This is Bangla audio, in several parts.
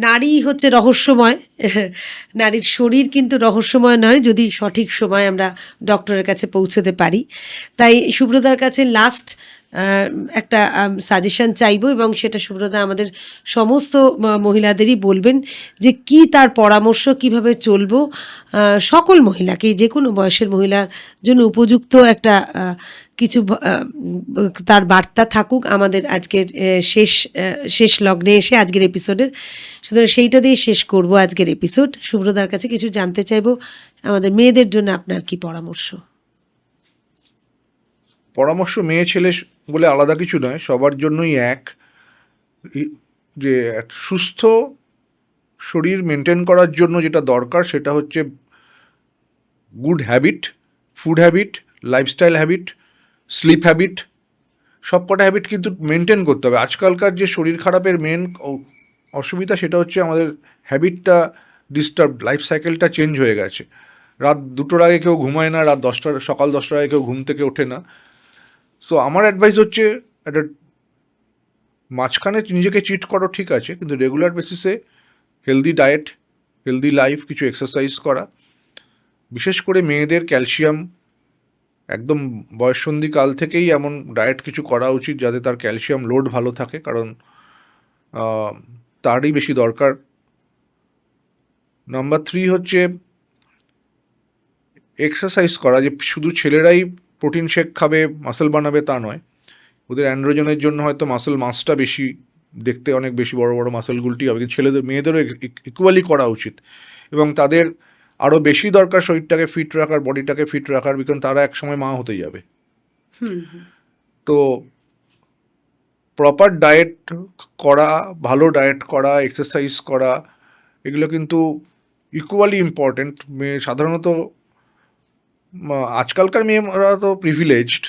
নারী হচ্ছে রহস্যময়, নারীর শরীর কিন্তু রহস্যময় নয় যদি সঠিক সময় আমরা ডক্টরের কাছে পৌঁছতে পারি। তাই সুব্রতার কাছে লাস্ট একটা সাজেশন চাইবো, এবং সেটা সুব্রতা আমাদের সমস্ত মহিলাদেরই বলবেন যে কি তার পরামর্শ, কিভাবে চলবো, সকল মহিলাকে, যে কোনো বয়সের মহিলার জন্য উপযুক্ত একটা কিছু তার বার্তা থাকুক আমাদের আজকের শেষ লগ্নে এসে আজকের এপিসোডের। সুতরাং সেইটা দিয়ে শেষ করব আজকের এপিসোড। সুব্রতার কাছে কিছু জানতে চাইবো, আমাদের মেয়েদের জন্য আপনার কি পরামর্শ? পরামর্শ মেয়ে ছেলে বলে আলাদা কিছু নয়, সবার জন্যই এক, যে সুস্থ শরীর মেনটেন করার জন্য যেটা দরকার সেটা হচ্ছে good habit, food habit, lifestyle habit, sleep habit, সব কটা হ্যাবিট কিন্তু মেনটেন করতে হবে। আজকালকার যে শরীর খারাপের মেন অসুবিধা সেটা হচ্ছে আমাদের হ্যাবিটটা ডিস্টার্ব, লাইফ সাইকেলটা চেঞ্জ হয়ে গেছে। রাত 2টোর আগে কেউ ঘুমায় না, সকাল 10টার আগে কেউ ঘুম থেকে ওঠে না। তো আমার অ্যাডভাইস হচ্ছে একটা মাঝখানে নিজেকে চিট করো ঠিক আছে, কিন্তু রেগুলার বেসিসে হেলদি ডায়েট, হেলদি লাইফ, কিছু এক্সারসাইজ করা, বিশেষ করে মেয়েদের ক্যালসিয়াম একদম বয়ঃসন্ধিকাল থেকেই এমন ডায়েট কিছু করা উচিত যাতে তার ক্যালসিয়াম লোড ভালো থাকে, কারণ তারই বেশি দরকার। নাম্বার 3 হচ্ছে এক্সারসাইজ করা। যে শুধু ছেলেরাই প্রোটিন শেক খাবে মাসেল বানাবে তা নয়, ওদের অ্যান্ড্রোজেনের জন্য হয়তো মাসেল মাসটা বেশি, দেখতে অনেক বেশি বড় বড় মাসেলগুলোটি হবে, কিন্তু মেয়েদেরও ইকুয়ালি করা উচিত। এবং তাদের আরও বেশি দরকার শরীরটাকে ফিট রাখার, বডিটাকে ফিট রাখার, বিকজ তারা এক সময় মা হতে যাবে। তো প্রপার ডায়েট করা, ভালো ডায়েট করা, এক্সারসাইজ করা, এগুলো কিন্তু ইকুয়ালি ইম্পর্টেন্ট। সাধারণত আজকালকার মেয়েরা তো প্রিভিলেজড,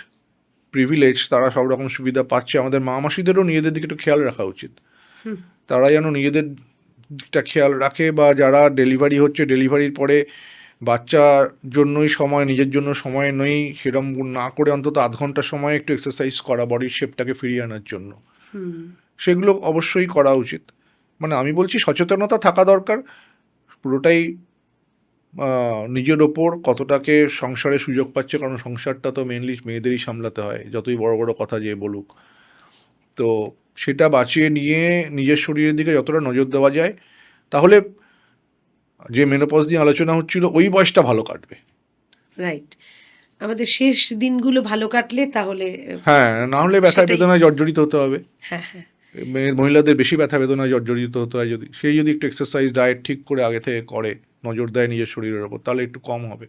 তারা সব রকম সুবিধা পাচ্ছে। আমাদের মা মাসিদেরও নিজেদের দিকে একটু খেয়াল রাখা উচিত। তারা যেন নিজেদের দিকটা খেয়াল রাখে, বা যারা ডেলিভারি হচ্ছে, ডেলিভারির পরে বাচ্চার জন্যই সময়, নিজের জন্য সময় নেই, সেরকম না করে অন্তত আধ ঘন্টা সময় একটু এক্সারসাইজ করা বডির শেপটাকে ফিরিয়ে আনার জন্য, সেগুলো অবশ্যই করা উচিত। মানে আমি বলছি সচেতনতা থাকা দরকার, পুরোটাই নিজের ওপর কতটাকে সংসারে সুযোগ পাচ্ছে, কারণ সংসারটা তো মেনলি মেয়েদেরই সামলাতে হয়, যতই বড় বড় কথা যে বলুক। তো সেটা বাঁচিয়ে নিয়ে নিজের শরীরের দিকে যতটা নজর দেওয়া যায়, তাহলে যে মেনোপজ নিয়ে আলোচনা হচ্ছিল ওই বয়সটা ভালো কাটবে। রাইট, আমাদের শেষ দিনগুলো ভালো কাটলে তাহলে, হ্যাঁ, না হলে ব্যথা বেদনায় জর্জরিত হতে হবে। হ্যাঁ হ্যাঁ, মহিলাদের বেশি ব্যথা বেদনায় জর্জরিত হতে হয়। যদি একটু এক্সারসাইজ ডায়েট ঠিক করে আগে থেকে করে, নজর দেয় নিজের শরীরের ওপর, তাহলে একটু কম হবে।